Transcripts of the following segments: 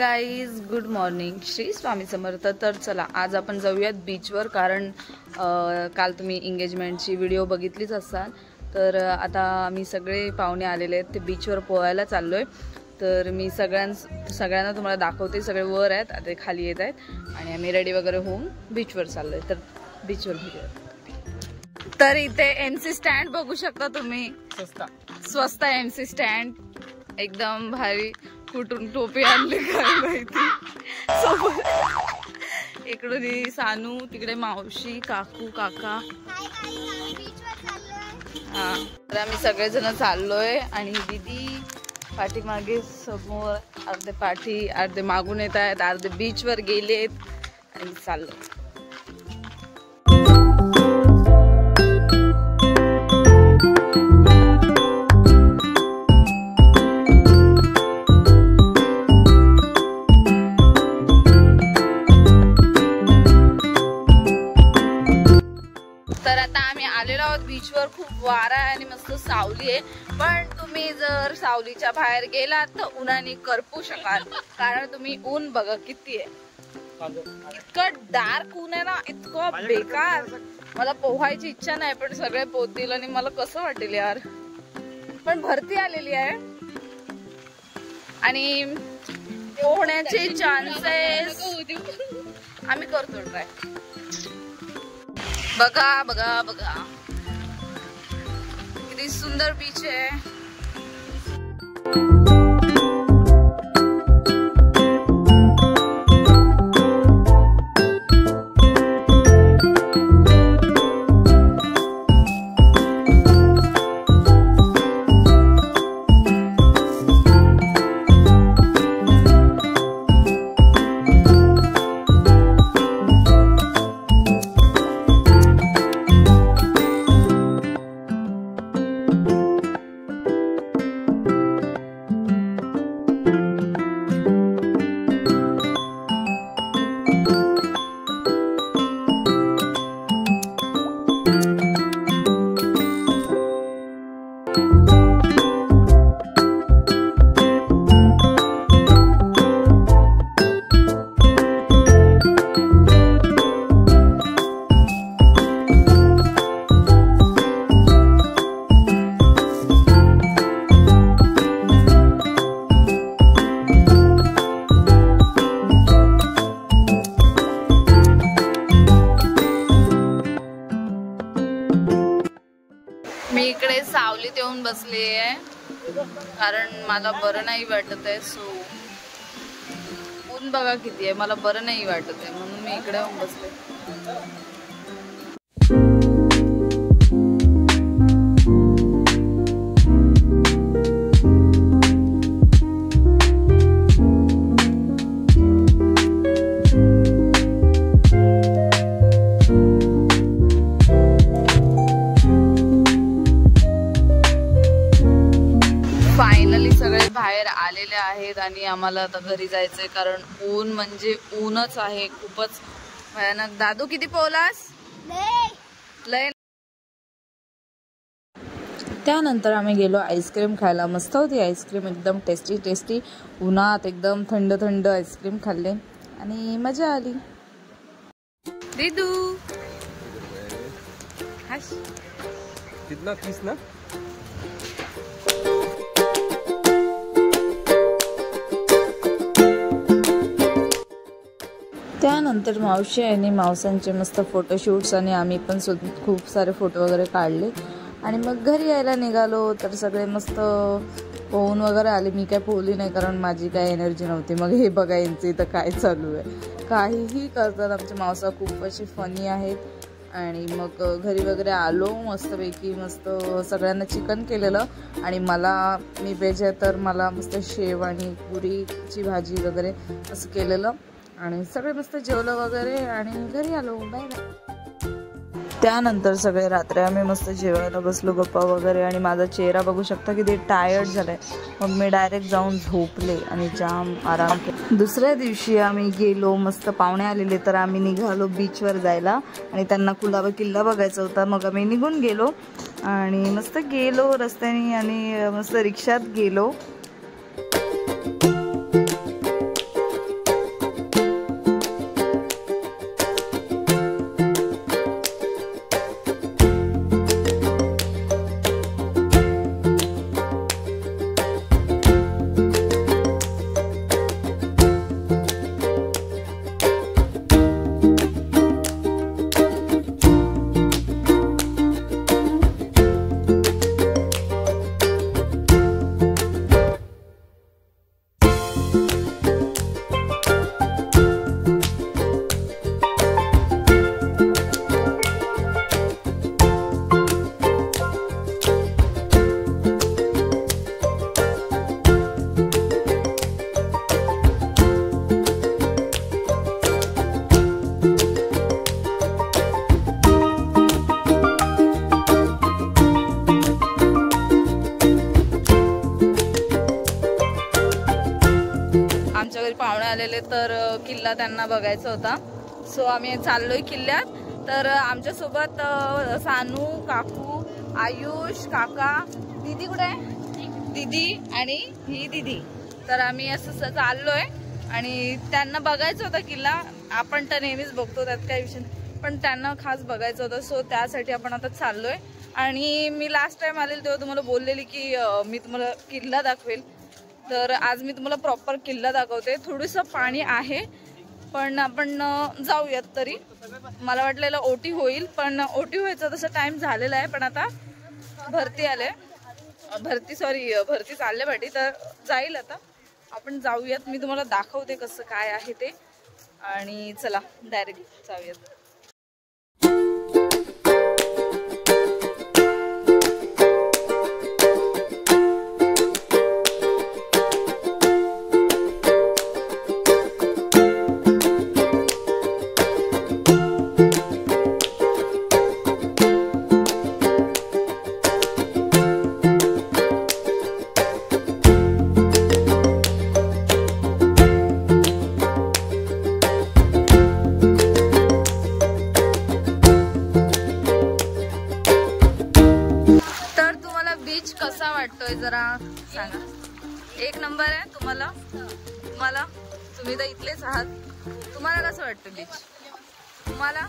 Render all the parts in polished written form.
Guys, good morning, Shri Swami Samarth. तर चला आज आपण जाऊयात बीचवर, कारण काल तुम्ही एंगेजमेंटची व्हिडिओ बघितलीच असाल। तर आता आम्ही सगळे पाहुणे आलेले आहेत, ते बीचवर पोहायला चाललोय। तर मी सगळ्यांना तुम्हाला दाखवते, सगळे वर आहेत, आता ते खाली येत आहेत आणि आम्ही रेडी वगैरे होऊन बीचवर चाललोय। तर बीचवर भेटूया। तर इथे एमसी स्टँड बघू शकता तुम्ही, स्वस्त एमसी स्टँड, एकदम भारी। कुठून टोपी आणली काय माहिती। सोबत इकडून सानू, तिकडे मावशी, काकू, काका। हा, तर आम्ही सगळेजण चाललोय आणि दीदी पाठीमागे, समोर अर्धे पाठी अर्धे मागून येत आहेत, अर्धे बीचवर गेलेत आणि चाललोय। तर आता आम्ही आलेलो आहोत बीचवर। खूप वारा आहे आणि मस्त सावली आहे, पण तुम्ही जर सावलीच्या बाहेर गेलात तर उन्हाने करपू शकाल, कारण तुम्ही ऊन बघा किती आहे। इतकं डार्क ऊन आहे ना, इतकं बेकार। मला पोहायची इच्छा नाही, पण सगळे पोहतील आणि मला कसं वाटेल यार। पण भरती आलेली आहे आणि पोहण्याचे चान्सेस आम्ही करतो ट्राय। बघा बघा बघा किती सुंदर बीच आहे। मी इकडे सावलीत येऊन बसली आहे, कारण मला बरं नाही वाटत आहे। सो ऊन बघा किती आहे, मला बरं नाही वाटत आहे, म्हणून मी इकडे येऊन बसले। फायनली सगळे बाहेर आलेले आहेत आणि आम्हाला आता घरी जायचंय, कारण ऊन म्हणजे ऊनच आहे, खूपच भयानक। दादू किती पोहलास? लय। त्यानंतर आम्ही गेलो आईस्क्रीम खायला। मस्त होती आईस्क्रीम, एकदम टेस्टी टेस्टी। उन्हात एकदम थंड थंड आईस्क्रीम खाल्ले आणि मजा आली। दीदू कितना किस ना। त्यानंतर मावशी आणि मावसांचे मस्त फोटोशूट्स आणि आम्ही पण खूप सारे फोटो वगैरे काढले आणि मग घरी यायला निघालो। तर सगळे मस्त पोहून वगैरे आले। मी काय पोहली नाही, कारण माझी काय एनर्जी नव्हती। मग हे बघा यांचं इथं काय चालू आहे, काहीही करतात। आमचे मावसा खूप अशी फनी आहेत। आणि मग घरी वगैरे आलो मस्तपैकी, मस्त सगळ्यांना चिकन केलेलं आणि मी व्हेज आहे तर मला मस्त शेव आणि पुरीची भाजी वगैरे असं केलेलं आणि सगळे मस्त जेवलं वगैरे आणि घरी आलो। Bye bye. त्यानंतर सगळे रात्री आम्ही मस्त जेवायला बसलो, गप्पा वगैरे, आणि माझा चेहरा बघू शकता किती टायर्ड झालाय। मग मी डायरेक्ट जाऊन झोपले आणि जाम आराम केला। दुसऱ्या दिवशी आम्ही गेलो, मस्त पाहुणे आलेले तर आम्ही निघालो बीचवर जायला आणि त्यांना कुलाबा किल्ला बघायचा होता। मग आम्ही निघून गेलो आणि मस्त गेलो रस्त्याने आणि मस्त रिक्षात गेलो। आलेले तर किल्ला त्यांना बघायचा होता. सो आम्ही चाललोय किल्ल्यात. तर आमच्यासोबत सानू, काकू, आयुष, काका, दीदी कुठे आहे, दीदी आणि ही दीदी. तर आम्ही असं चाललोय आणि त्यांना बघायचं होतं किल्ला. आपण तर नेहमीच बघतो, त्यात काही विषय नाही, पण त्यांना खास बघायचं होतं. सो त्यासाठी आपण आता चाललोय. आणि मी लास्ट टाइम आलेली तेव्हा तुम्हाला बोललेली की मी तुम्हाला किल्ला दाखवेल. तर आज मी तुम्हाला प्रॉपर किल्ला दाखवते. थोडंसं पाणी आहे पण आपण जाऊयात. तरी मला वाटलेलं ओटी होईल, पण ओटी व्हायचा तसा टाइम झालेला आहे. पण आता भरती आले, भरती चालले पाठी, तर जाईल. आता आपण जाऊयात, मी तुम्हाला दाखवते कसं काय आहे ते. आणि चला डायरेक्ट जाऊयात. कसा वाटतोय जरा सांगा. एक नंबर आहे. तुम्हाला तुम्ही तर इथलेच आहात, तुम्हाला कसं वाटतं बीच? तुम्हाला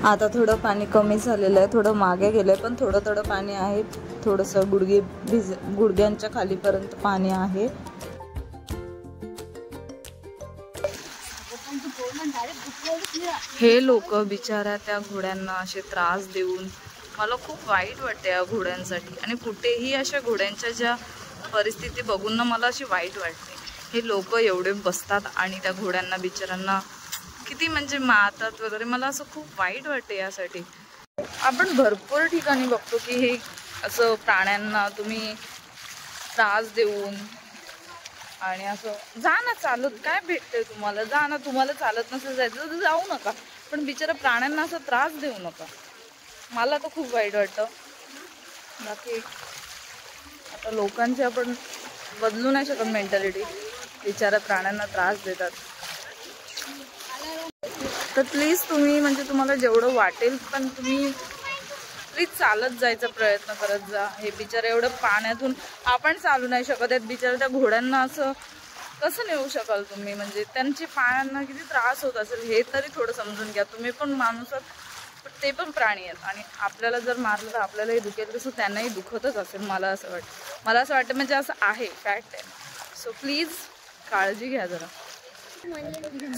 आता थोडं पाणी कमी झालेलं आहे, थोडं मागे गेलंय, पण थोडं पाणी आहे. थोडंसं गुडघ्यांच्या खालीपर्यंत पाणी आहे. हे लोक बिचारा त्या घोड्यांना असे त्रास देऊन, मला खूप वाईट वाटते या घोड्यांसाठी. आणि कुठेही अशा घोड्यांच्या ज्या परिस्थिती बघून ना मला अशी वाईट वाटते. हे लोक एवढे बसतात आणि त्या घोड्यांना बिचारांना किती म्हणजे मारतात वगैरे. मला असं खूप वाईट वाटते यासाठी. आपण भरपूर ठिकाणी बघतो की हे असं प्राण्यांना तुम्ही त्रास देऊन आणि असं जा ना चालत, काय भेटतंय तुम्हाला, जा ना, तुम्हाला चालत नसेल जायचं तर जाऊ नका, पण बिचारा प्राण्यांना असं त्रास देऊ नका. मला तर खूप वाईट वाटतं. बाकी आता लोकांची आपण बदलू नाही शकत मेंटॅलिटी. बिचारा प्राण्यांना त्रास देतात. तर प्लीज तुम्ही म्हणजे तुम्हाला जेवढं वाटेल पण तुम्ही प्लीज चालत जायचा प्रयत्न करत जा. हे बिचारा एवढं पाण्यातून आपण चालू नाही शकत आहेत. बिचारा त्या घोड्यांना असं कसं नेऊ शकाल तुम्ही? म्हणजे त्यांची पायांना किती त्रास होत असेल हे तरी थोडं समजून घ्या. तुम्ही पण माणूस आहात, पण ते पण प्राणी आहेत आणि आपल्याला जर मारलं तर आपल्यालाही दुखेल, तसं त्यांनाही दुखतच असेल. मला असं वाटतं म्हणजे असं आहे, फॅक्ट आहे. सो प्लीज काळजी घ्या जरा.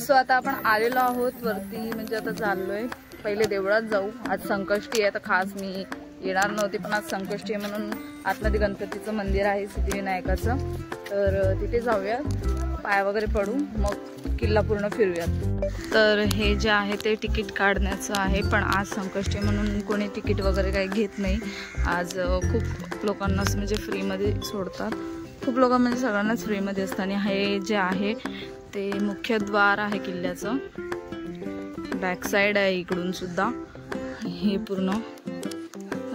सो आता आपण आलेलो आहोत वरती, म्हणजे आता चाललोय. पहिले देवळात जाऊ. आज संकष्टी आहे तर खास मी येणार नव्हती, पण आज संकष्टी आहे म्हणून आतमध्ये गणपतीचं मंदिर आहे सिद्धिविनायकाचं, तर तिथे जाऊया, पाय वगैरे पडू, मग किल्ला पूर्ण फिरूयात. तर हे जे आहे ते तिकीट काढण्याचं आहे, पण आज संकष्टी म्हणून कोणी तिकीट वगैरे काही घेत नाही. आज खूप लोकांना म्हणजे फ्रीमध्ये सोडतात. खूप लोक म्हणजे सगळ्यांनाच फ्रीमध्ये असतं. आणि हे जे आहे ते मुख्य द्वार आहे किल्ल्याचं. बॅक साइड आहे इकडून सुद्धा. हे पूर्ण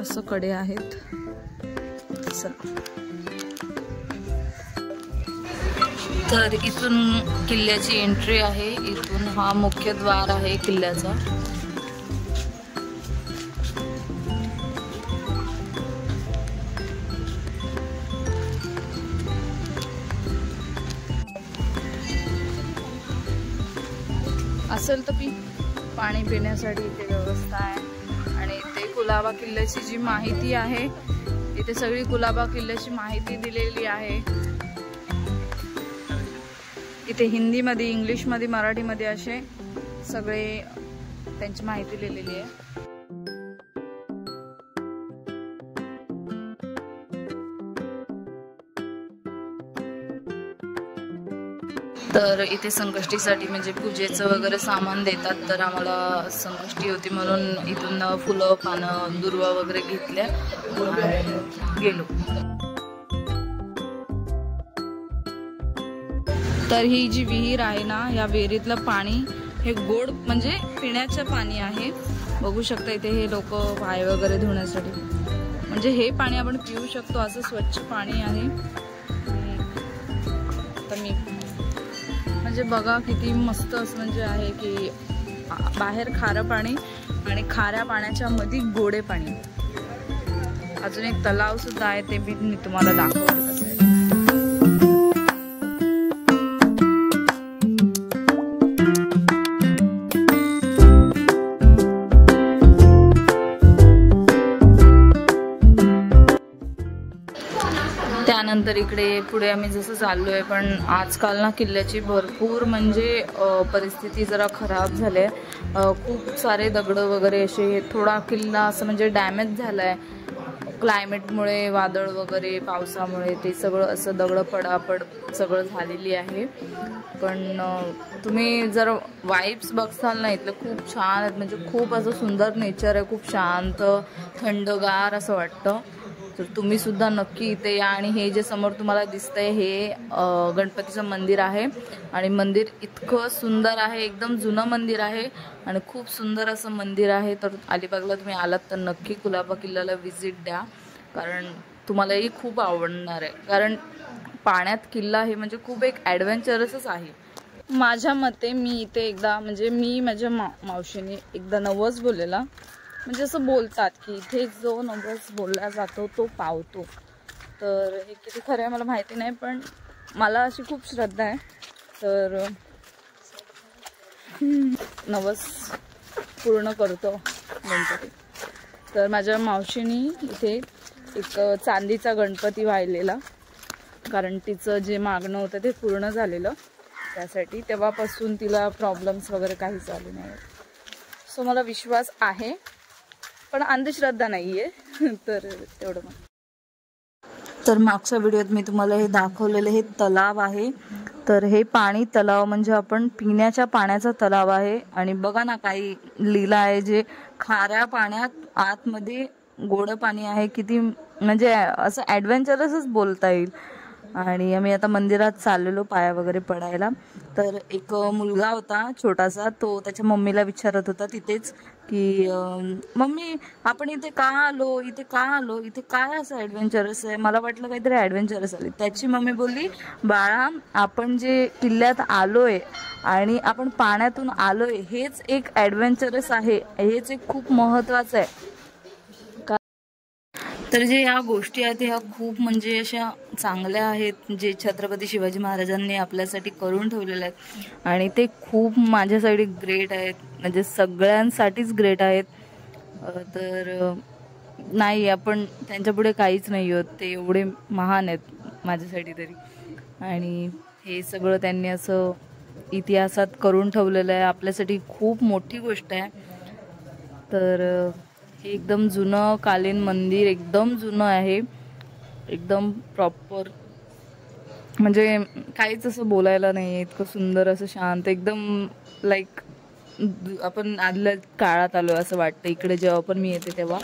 असं कडे आहेत. तर इथून किल्ल्याची एंट्री आहे. इथून हा मुख्य द्वार आहे किल्ल्याचा. असेल तर पाणी पिण्यासाठी इथे व्यवस्था आहे. आणि इथे कुलाबा किल्ल्याची जी माहिती आहे, इथे सगळी कुलाबा किल्ल्याची माहिती दिलेली आहे. इथे हिंदीमध्ये, इंग्लिशमध्ये, मराठीमध्ये असे सगळे त्यांची माहिती लिहिलेली आहे. तर इथे संकष्टीसाठी म्हणजे पूजेचं वगैरे सामान देतात. तर आम्हाला संकष्टी होती म्हणून इथून फुलं, पानं, दुर्वा वगैरे घेतल्या आणि गेलो. तर ही जी विहीर आहे ना, या विहिरीतलं पाणी हे गोड म्हणजे पिण्याचं पाणी आहे. बघू शकता इथे हे लोक पाय वगैरे धुण्यासाठी. म्हणजे हे पाणी आपण पिऊ शकतो असं स्वच्छ पाणी आहे. तर मी म्हणजे बघा किती मस्त असं म्हणजे आहे की बाहेर खारं पाणी आणि खाऱ्या पाण्याच्या मध्ये गोडे पाणी. अजून एक तलाव सुद्धा आहे, ते मी तुम्हाला दाखवते कसं आहे. त्यानंतर इकडे पुढे आम्ही जसं चाललोय, पण आजकाल ना किल्ल्याची भरपूर म्हणजे परिस्थिती जरा खराब झाली आहे. खूप सारे दगड वगैरे असे, थोडा किल्ला असं म्हणजे डॅमेज झालाय क्लायमेटमुळे, वादळ वगैरे पावसामुळे ते सगळं असं दगड पडापड सगळं झालेली आहे. पण तुम्ही जर वाईब्स बघसाल ना इथलं खूप छान आहेत, म्हणजे खूप असं सुंदर नेचर आहे, खूप शांत थंडगार असं वाटतं. तर तुम्ही सुद्धा नक्की इथे या. आणि हे जे समोर तुम्हाला दिसतंय हे गणपतीचं मंदिर आहे आणि मंदिर इतकं सुंदर आहे, एकदम जुनं मंदिर आहे आणि खूप सुंदर असं मंदिर आहे. तर अलिबागला तुम्ही आलात तर नक्की कुलाबा किल्ल्याला व्हिजिट द्या, कारण तुम्हालाही खूप आवडणार आहे. कारण पाण्यात किल्ला हे म्हणजे खूप एक ॲडव्हेंचरसच आहे. माझ्या मते मी इथे एकदा म्हणजे मी माझ्या मावशीने एकदा नवस बोललेला, म्हणजे असं बोलतात की इथे जो नवस बोलला जातो तो पावतो. तर हे किती खरं आहे मला माहिती नाही, पण मला अशी खूप श्रद्धा आहे. तर नवस पूर्ण करतो गणपती. तर माझ्या मावशीने इथे एक चांदीचा गणपती वाहिलेला, कारण तिचं जे मागणं होतं ते पूर्ण झालेलं, त्यासाठी तेव्हापासून तिला प्रॉब्लेम्स वगैरे काहीच आले नाही. सो मला विश्वास आहे, पण अंधश्रद्धा नाही आहे. तर तेवढं मग. तर मागच्या व्हिडिओत मी तुम्हाला हे दाखवलेलं हे तलाव आहे. तर हे पाणी तलाव म्हणजे आपण पिण्याच्या पाण्याचा तलाव आहे. आणि बघा ना काही लिहिलं आहे, जे खाऱ्या पाण्यात आतमध्ये गोड पाणी आहे. किती म्हणजे असं ॲडव्हेंचरसच बोलता येईल. आणि आम्ही आता मंदिरात चाललेलो पाया वगैरे पडायला. तर एक मुलगा होता छोटासा, तो त्याच्या मम्मीला विचारत होता तिथेच की मम्मी आपण इथे का आलो, इथे का आलो, इथे काय असं ॲडव्हेंचरस आहे. मला वाटलं काहीतरी ॲडव्हेंचरस आले. त्याची मम्मी बोलली, बाळा आपण जे किल्ल्यात आलोय आणि आपण पाण्यातून आलोय हेच एक ॲडव्हेंचरस आहे, हेच एक खूप महत्त्वाचं आहे. तर जे या गोष्टी आहेत ह्या खूप म्हणजे अशा चांगल्या आहेत, जे छत्रपती शिवाजी महाराजांनी आपल्यासाठी करून ठेवलेल्या आहेत. आणि ते खूप माझ्यासाठी ग्रेट आहेत, म्हणजे सगळ्यांसाठीच ग्रेट आहेत. तर नाही, आपण त्यांच्यापुढे काहीच नाही आहोत, ते एवढे महान आहेत माझ्यासाठी तरी. आणि हे सगळं त्यांनी असं इतिहासात करून ठेवलेलं आहे, आपल्यासाठी खूप मोठी गोष्ट आहे. तर हे एकदम जुनं कालीन मंदिर, एकदम जुनं आहे, एकदम प्रॉपर, म्हणजे काहीच असं बोलायला नाही आहे, इतकं सुंदर असं शांत, एकदम लाईक आपण आदल्या काळात आलो असं वाटतं इकडे जेव्हा पण मी येते तेव्हा.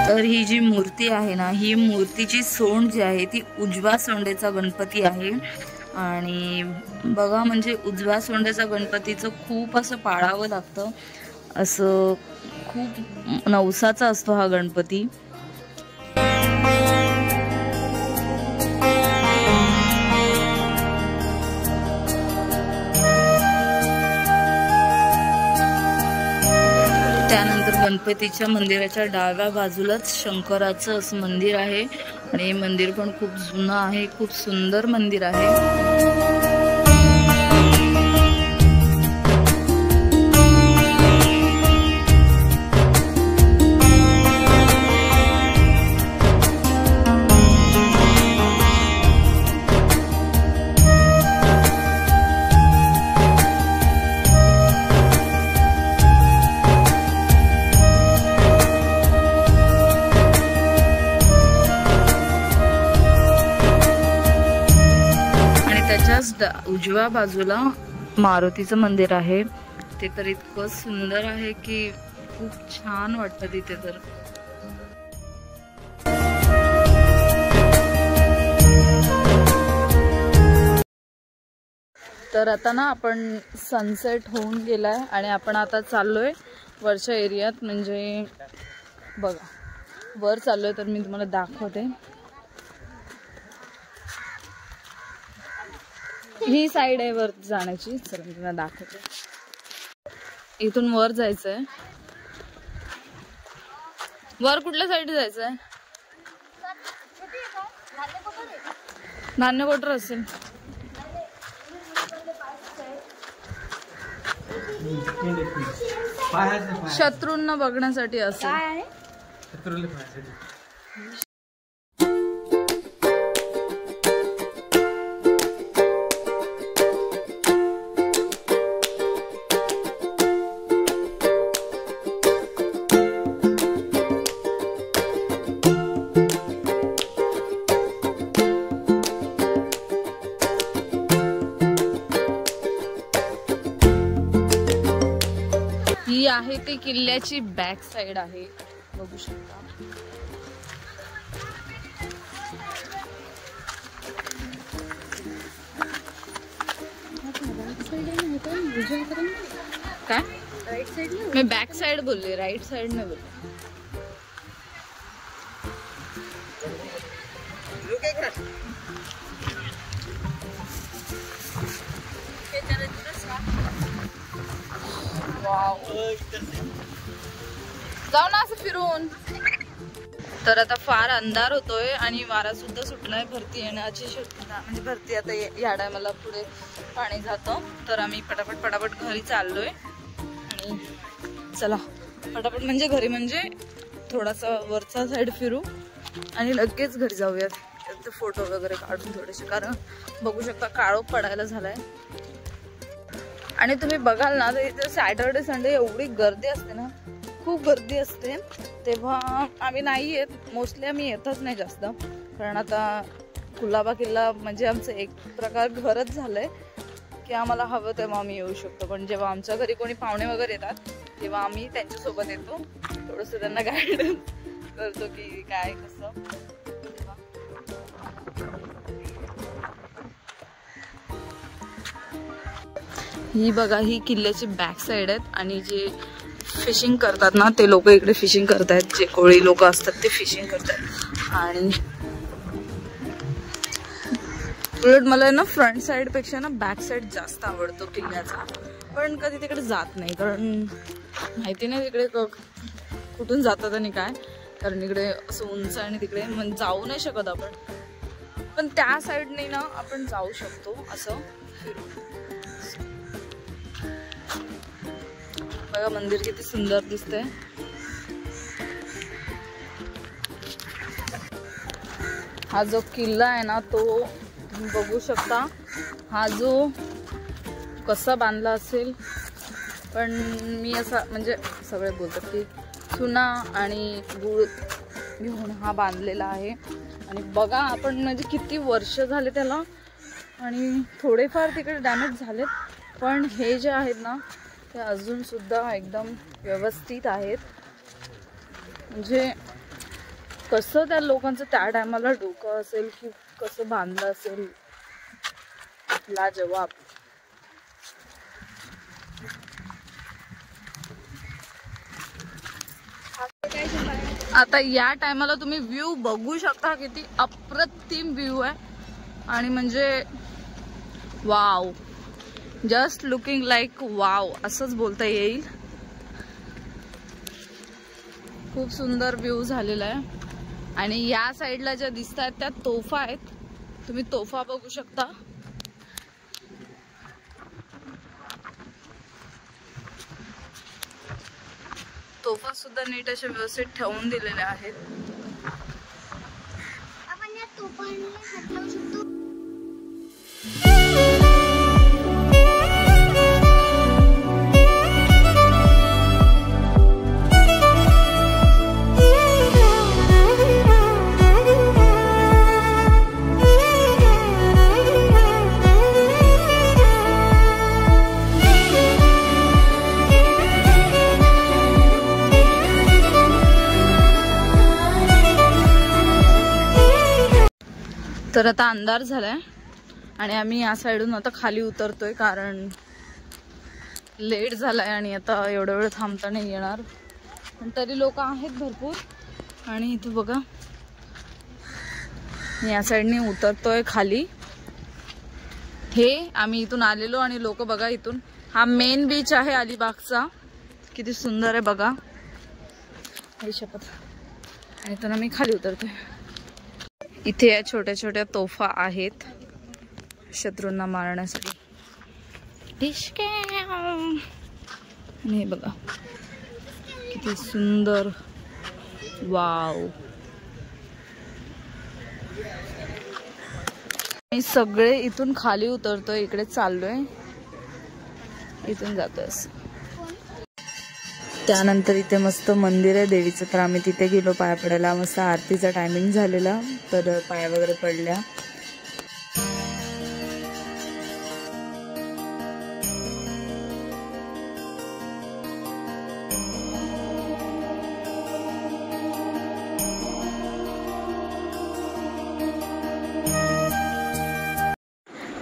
तर ही जी मूर्ती आहे ना, ही मूर्तीची सोंड जी आहे ती उजव्या सोंडेचा गणपती आहे. आणि बघा म्हणजे उजव्या सोंडेचा गणपतीचं खूप असं पाळावं लागतं, असं खूप नवसाचा असतो हा गणपती. त्यानंतर गणपतीच्या मंदिराच्या डाव्या बाजूलाच शंकराचं असं मंदिर आहे. आणि हे मंदिर पण खूप जुनं आहे, खूप सुंदर मंदिर आहे. उजव्या बाजूला मारुतीचं मंदिर आहे ते तर इतकं सुंदर आहे की खूप छान वाटतं तिथे. तर आता ना आपण सनसेट होऊन गेलाय आणि आपण आता चाललोय वरच्या एरियात. म्हणजे बघा वर चाललोय तर मी तुम्हाला दाखवते. ही साइड आहे वर जाण्याची. चला मी तुम्हाला दाखवते. इथून वर जायचंय. वर कुठल्या साईड जायचंय? धान्य कोटर असेल. शत्रूंना बघण्यासाठी असेल. ही आहे ती किल्ल्याची बॅक साइड आहे, बघू शकता. काय राईट साइड? मी बॅक साइड बोलले, राईट साइड नाही बोलले. जाऊ ना असं फिरून. तर आता फार अंधार होतोय आणि वारा सुद्धा सुटलाय. भरती येण्याची शक्यता, म्हणजे भरती आता या टायमाला पुढे पाणी जातं. तर आम्ही पटापट घरी चाललोय. आणि चला पटापट म्हणजे घरी, म्हणजे थोडासा वरचा साईड फिरू आणि लगेच घरी जाऊयात. फोटो वगैरे काढून थोडेसे, कारण बघू शकता काळोख पडायला झालाय. आणि तुम्ही बघाल ना तर इथे सॅटर्डे संडे एवढी गर्दी असते ना, खूप गर्दी असते. तेव्हा आम्ही नाही येत, मोस्टली आम्ही येतच नाही जास्त. कारण आता कुलाबा किल्ला म्हणजे आमचं एक प्रकार घरच झालंय की आम्हाला हवं तेव्हा आम्ही येऊ शकतो. पण जेव्हा आमच्या घरी कोणी पाहुणे वगैरे येतात तेव्हा आम्ही त्यांच्यासोबत येतो, थोडंसं त्यांना गायडन्स करतो की काय कसं. ही बघा, ही किल्ल्याची बॅक साइड आहेत. आणि जे फिशिंग करतात ना ते लोक इकडे फिशिंग करतायत. जे कोळी लोक असतात ते फिशिंग करतात. आणि उलट मला ना फ्रंट साइड पेक्षा ना बॅक साइड जास्त आवडतो किल्ल्याचा. पण कधी तिकडे जात नाही, कारण माहिती नाही तिकडे कुठून जातात आणि काय. कारण इकडे असं उंच आणि तिकडे जाऊ नाही शकत आपण. पण त्या साइडने ना आपण जाऊ शकतो असं फिरून. बघा मंदिर किती सुंदर दिसतंय. हा जो किल्ला आहे ना तो तुम्ही बघू शकता. हा जो कसा बांधला असेल, पण मी असा म्हणजे सगळे बोलतात की चुना आणि गुळ घेऊन हा बांधलेला आहे. आणि बघा आपण म्हणजे किती वर्ष झाले त्याला, आणि थोडेफार तिकडे डॅमेज झालेत, पण हे जे आहेत ना ते अजून सुद्धा एकदम व्यवस्थित आहेत. म्हणजे कसं त्या लोकांचं त्या टायमाला डोकं असेल की कसं बांधलं असेल, लाजवाब. आता या टायमाला तुम्ही व्ह्यू बघू शकता, किती अप्रतिम व्ह्यू आहे. आणि म्हणजे wow, just looking like wow असंच बोलता येईल. खूप सुंदर व्ह्यू झालेला आहे. आणि या साईडला ज्या दिसत आहेत त्या तोफा आहेत, तुम्ही तोफा बघू शकता. तोफा सुद्धा नीट अशा व्यवस्थित ठेवून दिलेल्या आहेत. आपण या तोफांना हात लावू शकतो. तर आता अंधार झालाय आणि आम्ही या साईडून आता खाली उतरतोय, कारण लेट झालाय आणि आता एवढा वेळ थांबता नाही येणार. पण तरी लोक आहेत भरपूर. आणि इथे बघा या साईडने उतरतोय खाली. हे आम्ही इथून आलेलो आणि लोक बघा इथून, हा मेन बीच आहे अलिबागचा, किती सुंदर आहे बघा. शपथ. आणि इथून आम्ही खाली उतरतोय. इथे या छोट्या छोट्या तोफा आहेत शत्रूंना मारण्यासाठी. आणि हे बघा किती सुंदर. वाव. मी सगळे इथून खाली उतरतोय, इकडे चाललोय, इथून जातोय. त्यानंतर इथे मस्त मंदिर आहे देवीचं, तर आम्ही तिथे गेलो पाया पडायला. मस्त आरतीचा टायमिंग झालेला, तर पाया वगैरे पडल्या.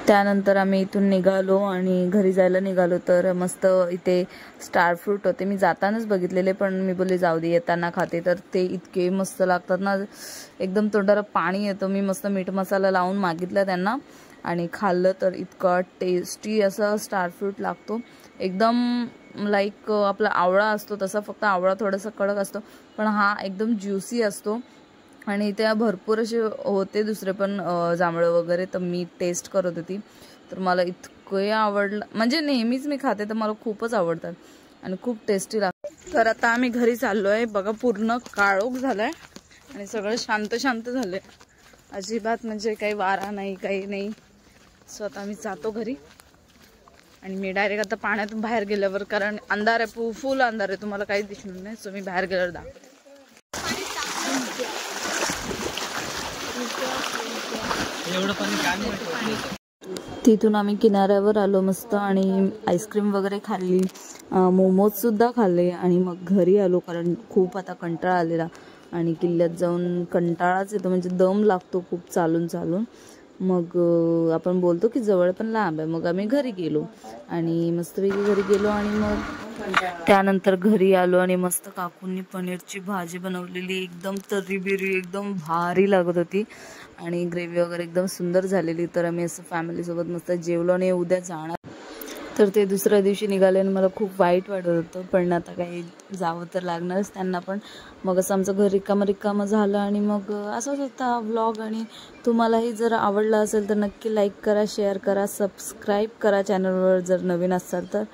त्यानंतर आम्ही इथून निघालो आणि घरी जायला निघालो. तर मस्त इथे स्टार फ्रूट होते, मी जातानाच बघितलेले, पण मी बोलले जाऊ दे येताना खाते. तर ते इतके मस्त लागतात ना, एकदम तोंडाला पाणी येतं. मी मस्त मीठ मसाला लावून मागितला त्यांना आणि खाल्लं, तर इतका टेस्टी असा स्टार फ्रूट लागतो. एकदम लाईक आपला आवळा असतो तसा, फक्त आवळा थोडासा कडक असतो, पण हा एकदम ज्युसी असतो. आणि त्या भरपूर असे होते दुसरे पण जांभळं वगैरे, तर मी टेस्ट करत होती, तर मला इतकं आवडलं. म्हणजे नेहमीच मी खाते, तर मला खूपच आवडतात आणि खूप टेस्टी लागतं. तर आता आम्ही घरी चाललो आहे. बघा पूर्ण काळोख झालाय आणि सगळं शांत शांत झालंय, अजिबात म्हणजे काही वारा नाही, काही नाही. सो आता आम्ही जातो घरी. आणि मी डायरेक्ट आता पाण्यातून बाहेर गेल्यावर, कारण अंधार आहे, फुल अंधार आहे, तुम्हाला काहीच दिसणार नाही. सो मी बाहेर गेल्यावर दाखवते. तिथून आम्ही किनाऱ्यावर आलो मस्त आणि आईस्क्रीम वगैरे खाल्ली, मोमोज सुद्धा खाल्ले आणि मग घरी आलो, कारण खूप आता कंटाळा आलेला आणि किल्ल्यात जाऊन कंटाळाच येतो, म्हणजे दम लागतो खूप चालून चालून. मग आपण बोलतो की जवळ पण लांब आहे. मग आम्ही घरी गेलो आणि मस्तपैकी घरी गेलो आणि मग त्यानंतर घरी आलो आणि मस्त काकूंनी पनीरची भाजी बनवलेली, एकदम तर्रीबिरी, एकदम भारी लागत होती आणि ग्रेव्ही वगैरे एकदम सुंदर झालेली. तर आम्ही असं फॅमिलीसोबत मस्त जेवलो आणि उद्या जाणार. तर ते दुसऱ्या दिवशी निघाले आणि मला खूप वाईट वाटत होतं, पण आता काही जावं तर लागणारच त्यांना पण. मग असं आमचं घर रिकामं झालं आणि मग असंच होता व्लॉग. आणि तुम्हालाही जर आवडला असेल तर नक्की लाईक करा, शेअर करा, सबस्क्राईब करा चॅनलवर जर नवीन असाल तर,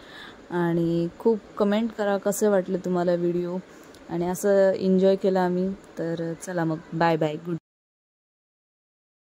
आणि खूप कमेंट करा कसे वाटले तुम्हाला व्हिडिओ. आणि असं एन्जॉय केलं आम्ही. तर चला मग बाय बाय, गुड